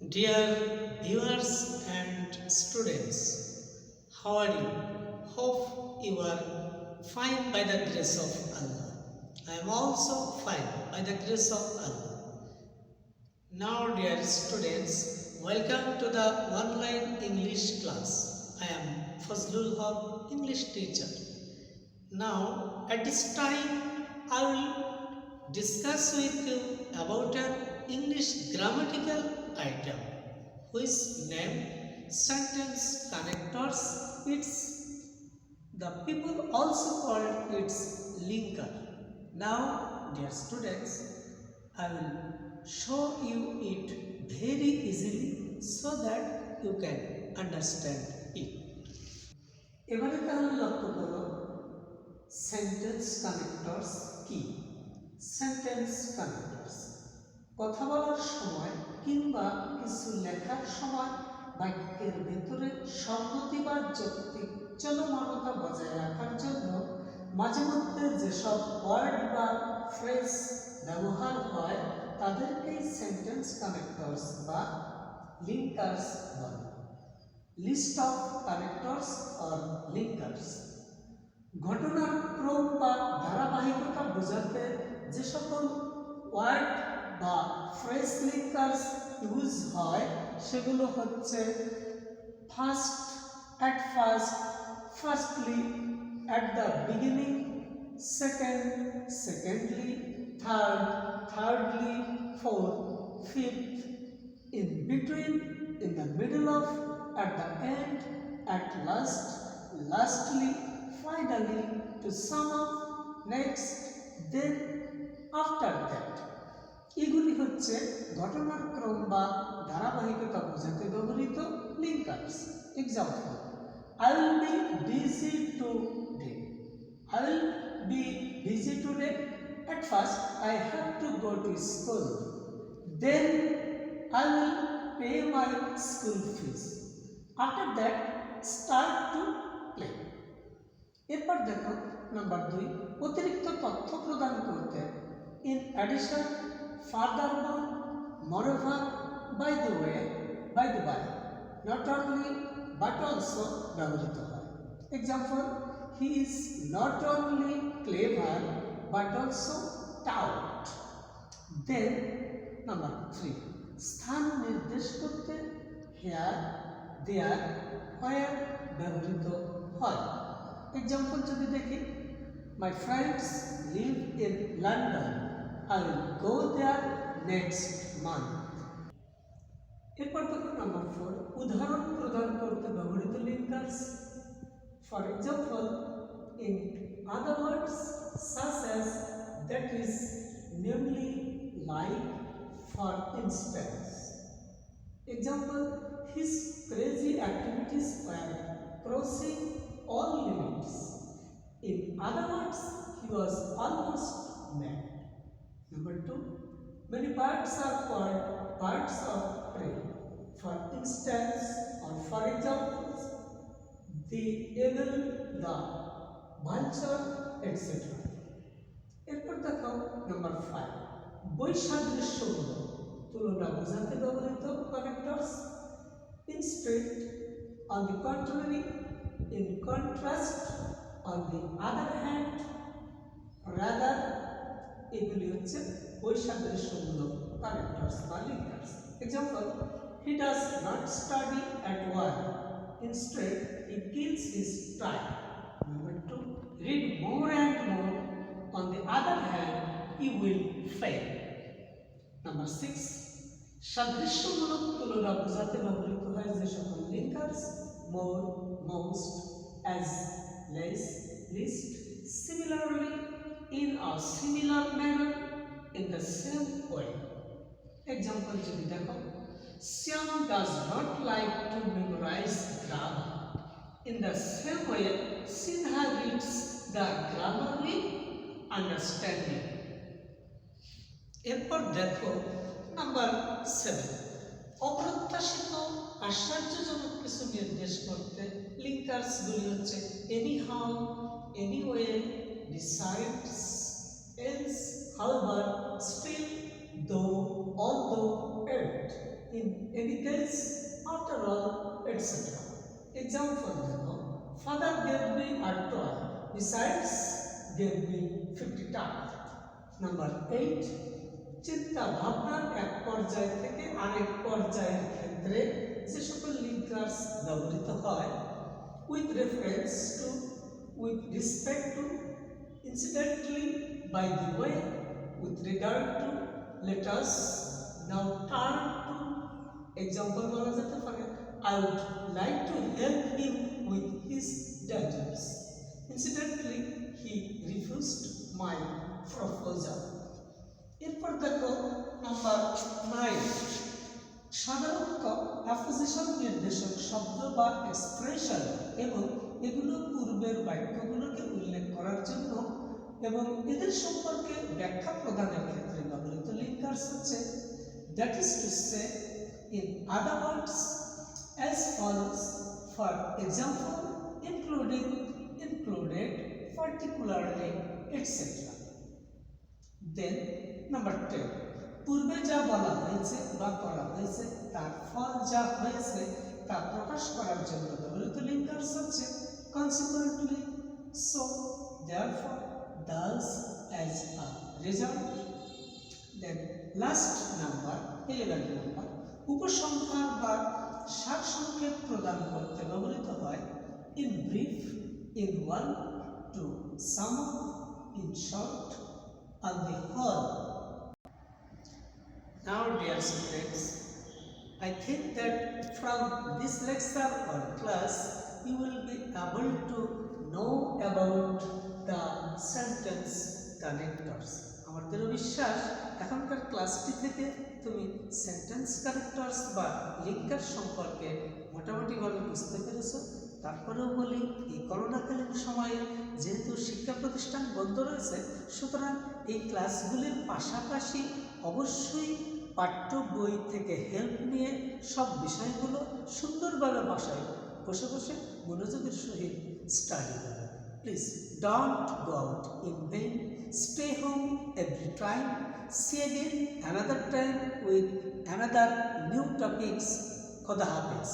Dear viewers and students, how are you? Hope you are fine by the grace of Allah. I am also fine by the grace of Allah. Now, dear students, welcome to the online English class. I am Fazlul Haque, English teacher. Now, at this time, I will discuss with you about an English grammatical item whose name sentence connectors. It's the people also called its linker. Now, dear students, I will show you it very easily so that you can understand it. এবারে তাহলে লক্ষ্য করো sentence connectors কি। Sentence connectors কথা বলার সময় কিংবা কিছু লেখার সময় বাক্যের ভেতরে সংগতি বা যৌক্তিক চলমানতা বজায় রাখার জন্য মাঝে মধ্যে যেসব ওয়ার্ড বা ফ্রেজ ব্যবহার হয় তাদেরকেই সেন্টেন্স কানেক্টরস বা লিঙ্কার্স বলে। List of connectors or linkers ঘটনার ক্রম বা ধারাবাহিকতা বোঝাতে যে সকল ওয়ার্ড বা ফ্রেজ লিঙ্কার্স ইউজ হয় সেগুলো হচ্ছে first, at first, firstly, at the beginning, second, secondly, third, thirdly, fourth, fifth, in between, in the middle of, at the end, at last, lastly, finally, to sum up, next, then, after that. এগুলি হচ্ছে ঘটনার ক্রম বা ধারাবাহিকতা বোঝাতে ব্যবহৃত linkers. Example, I will be busy today. I will be busy today. At first, I have to go to school. Then I will pay my school fees. After that, start to play. এরপর দেখো number 2, অতিরিক্ত তথ্য প্রদান করতে in addition, furthermore, moreover, by the way, by the by, not only but also ব্যবহৃত হয়। Example, he is not only clever but also stout. Then number 3, স্থান নির্দেশ করতে হেয়ার, দেয়ার, হোয়ার ব্যবহৃত হয়। এক্সাম্পল যদি দেখি, my friends live in London, I will go there next month. এরপর দেখো নাম্বার 4, উদাহরণ প্রদান করতে ব্যবহৃত linkers. For example, in other words such as, that is, namely, like, for instance. Example, his crazy activities were crossing all limits. In other words, he was almost mad. Number 2, many birds are called birds of prey. For instance, or for example, the eagle, the vulture, etc. এরপর দেখো number 5, বৈসাদৃশ্যমূলক তুলনা বোঝাতে ব্যবহৃত connectors. Instead, on the contrary, in contrast, on the other hand, rather, এগুলি হচ্ছে বৈসাদৃশ্যমূলক connectors বা linkers. Example, he does not study at work, instead he kills his time. Number 2, read more and more, on the other hand he will fail. Number 6, সাদৃশ্যমূলক তুলনা বোঝাতে ব্যবহৃত হয় যে সকল linkers, more, most, as, less, least, similarly, in a similar manner, in the same way. Example যদি দেখো, Shyam does not like to memorize grammar, in the same way Sinha reads the grammar with understanding. এরপর দেখো number 7, অপ্রত্যাশিত আশ্চর্যজনক কিছু নির্দেশ করতে লিঙ্কার্সগুলি হচ্ছে anyhow, anyway, besides, else, however, still, though, although, yet. in any case, after all, etc. Example देखो, father gave me a toy, besides gave me 50 টাকা। Number 8, চিন্তা ভাবনার এক পর্যায় থেকে আরেক পর্যায়ের ক্ষেত্রে যে সকল লিঙ্কার্স ব্যবহৃত হয় with reference to, with respect to, incidentally, by the way, with regard to, let us now turn to example বলা যেতে পারে I would like to help him with his dangers. Incidentally, he refused my proposal. এরপর দেখো number 9, সাধারণত apposition নির্দেশক শব্দ বা expression এবং এগুলো পূর্বের বাক্যগুলোকে উল্লেখ করার জন্য এবং এদের সম্পর্কে ব্যাখ্যা প্রদানের ক্ষেত্রে ব্যবহৃত লিঙ্কার্স হচ্ছে that is to say in other words as follows, for example, including, included, particularly, etc. Then number 10, পূর্বে যা বলা হয়েছে বা করা হয়েছে তার ফল যা হয়েছে তা প্রকাশ করার জন্য ব্যবহৃত লিঙ্কার্স হচ্ছে consequently, so, therefore, thus, as a result. Then last number 11 number, উপসংহার বা সারসংক্ষেপ প্রদান করতে ব্যবহৃত হয় in brief, in one, to sum up, in short, on the whole. Now dear students, I think that from this lecture or class you will be able to know about the sentence connectors. আমাদের বিশ্বাস এখনকার ক্লাসটি থেকে তুমি sentence connectors বা linker সম্পর্কে মোটামুটিভাবে বুঝতে পেরেছো। তারপরেও বলি এই করোনাকালীন সময়ে যেহেতু শিক্ষা প্রতিষ্ঠান বন্ধ রয়েছে, সুতরাং এই ক্লাসগুলির পাশাপাশি অবশ্যই পাঠ্য বই থেকে হেল্প নিয়ে সব বিষয়গুলো সুন্দরভাবে বাসায় বসে বসে মনোযোগের সহিত স্টাডি করবে। Please don't go out in vein, stay home every time. See again another time with another new topics. Khuda Hafiz.